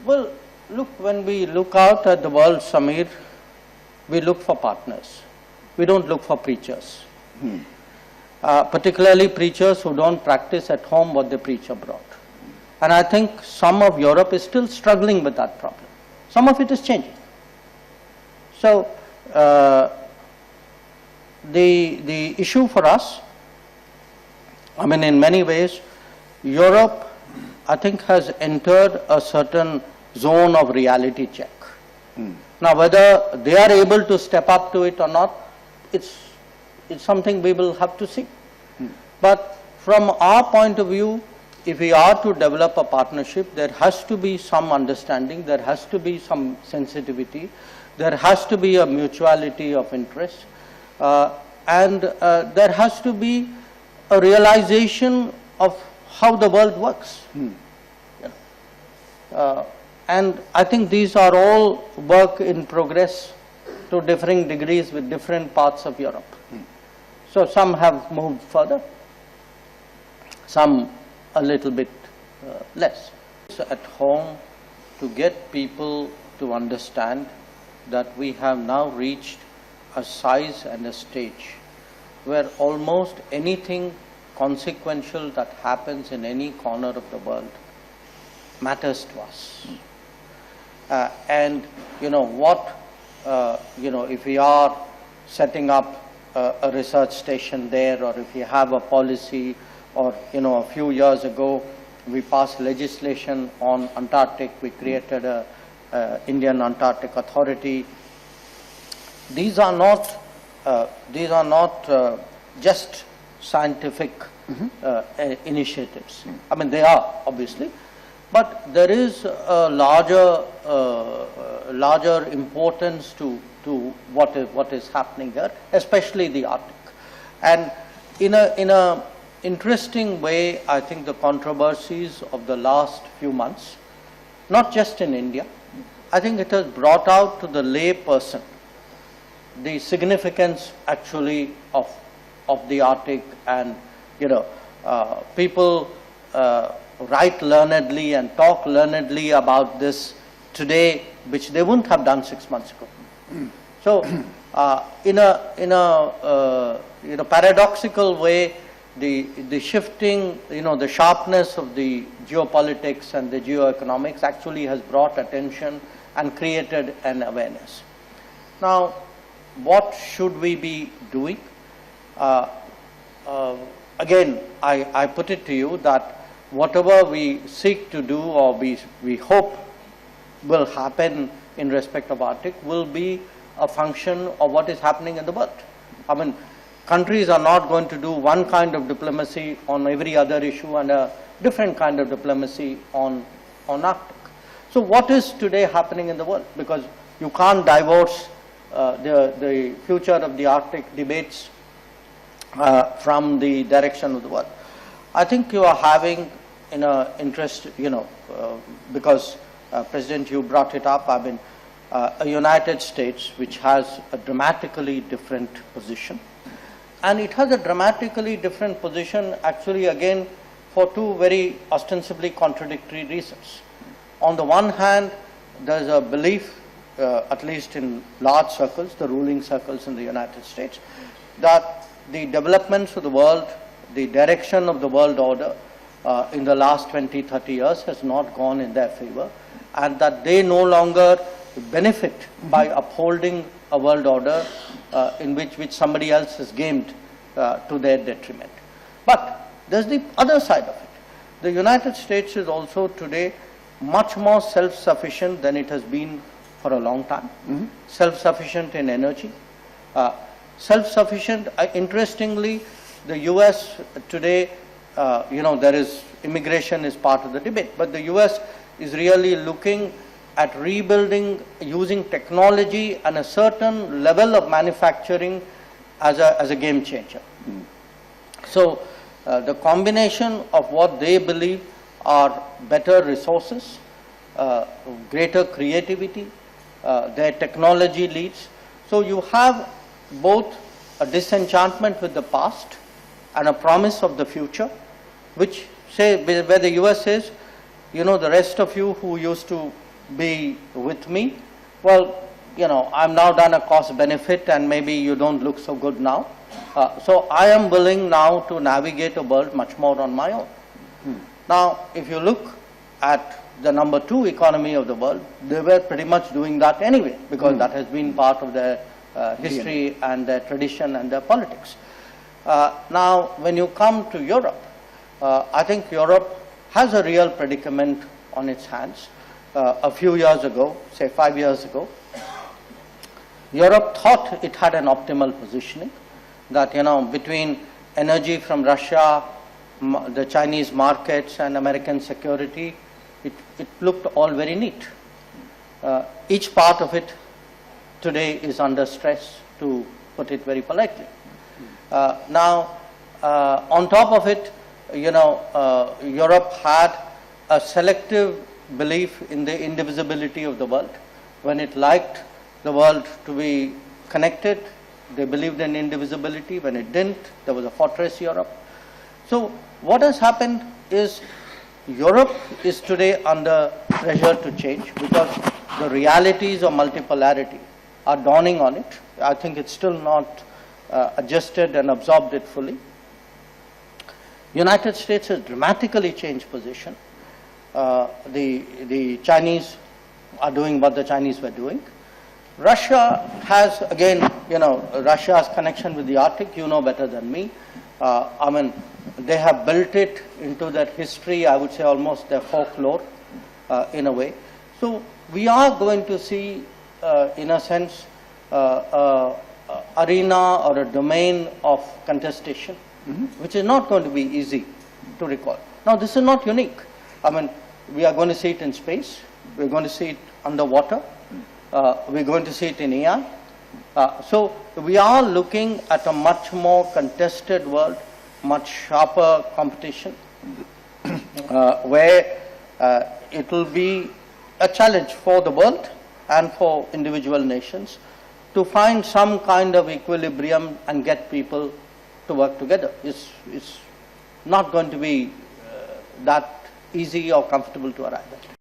Well, look, when we look out at the world, Samir, we look for partners. We don't look for preachers. Particularly preachers who don't practice at home what they preach abroad. And I think some of Europe is still struggling with that problem. Some of it is changing. So, the issue for us, I mean, in many ways, Europe, I think, has entered a certain zone of reality check. Now, whether they are able to step up to it or not, it's something we will have to see. But from our point of view, if we are to develop a partnership, there has to be some understanding, there has to be some sensitivity, there has to be a mutuality of interest, and there has to be a realization of how the world works. And I think these are all work in progress to differing degrees with different parts of Europe. So some have moved further, some a little bit less. So at home, to get people to understand that we have now reached a size and a stage where almost anything consequential that happens in any corner of the world matters to us. And you know what, if we are setting up a research station there, or if we have a policy, or a few years ago we passed legislation on Antarctic, we created a Indian Antarctic Authority. These are not just scientific initiatives. I mean, they are obviously, but there is a larger importance to what is happening here, especially the Arctic. And in a interesting way, I think the controversies of the last few months, not just in India, I think it has brought out to the lay person the significance actually of the Arctic, and people write learnedly and talk learnedly about this today, which they wouldn't have done 6 months ago. So, in a paradoxical way, the shifting, the sharpness of the geopolitics and the geoeconomics actually has brought attention and created an awareness. Now, what should we be doing? Again, I put it to you that whatever we seek to do, or we hope will happen in respect of Arctic, will be a function of what is happening in the world. I mean, countries are not going to do one kind of diplomacy on every other issue and a different kind of diplomacy on Arctic. So what is today happening in the world? Because you can't divorce the future of the Arctic debates from the direction of the world. I think you are having interest, because President, you brought it up, I mean, a United States which has a dramatically different position. And it has a dramatically different position actually again for two very ostensibly contradictory reasons. On the one hand, there is a belief, at least in large circles, the ruling circles in the United States, that the developments of the world, the direction of the world order in the last 20-30 years has not gone in their favor, and that they no longer benefit by upholding a world order in which somebody else has gamed to their detriment. But there's the other side of it. The United States is also today much more self-sufficient than it has been for a long time. Self-sufficient in energy, self-sufficient, interestingly, the US today, there is immigration is part of the debate, but the US is really looking at rebuilding using technology and a certain level of manufacturing as a game changer. So the combination of what they believe are better resources, greater creativity, their technology leads. So you have both a disenchantment with the past and a promise of the future, which say where the US says, the rest of you who used to be with me? Well, you know, I've now done a cost benefit and maybe you don't look so good now. So I am willing now to navigate a world much more on my own. Now, if you look at the number 2 economy of the world, they were pretty much doing that anyway, because that has been part of their history and their tradition and their politics. Now, when you come to Europe, I think Europe has a real predicament on its hands. A few years ago, say 5 years ago, Europe thought it had an optimal positioning, that, you know, between energy from Russia, the Chinese markets and American security, it looked all very neat. Each part of it today is under stress, to put it very politely. Now, on top of it, you know, Europe had a selective belief in the indivisibility of the world. When it liked the world to be connected, they believed in indivisibility. When it didn't, there was a fortress Europe. So what has happened is Europe is today under pressure to change, because the realities of multipolarity are dawning on it. I think it's still not adjusted and absorbed it fully. United States has dramatically changed position. The Chinese are doing what the Chinese were doing. Russia has, again, you know, Russia's connection with the Arctic, you know better than me. I mean, they have built it into their history, I would say almost their folklore, in a way. So we are going to see, in a sense, arena or a domain of contestation, which is not going to be easy to recall. Now, this is not unique. I mean, we are going to see it in space, we're going to see it underwater, we're going to see it in AI. So we are looking at a much more contested world, much sharper competition, where it will be a challenge for the world and for individual nations to find some kind of equilibrium and get people to work together. It's not going to be that easy or comfortable to arrive at.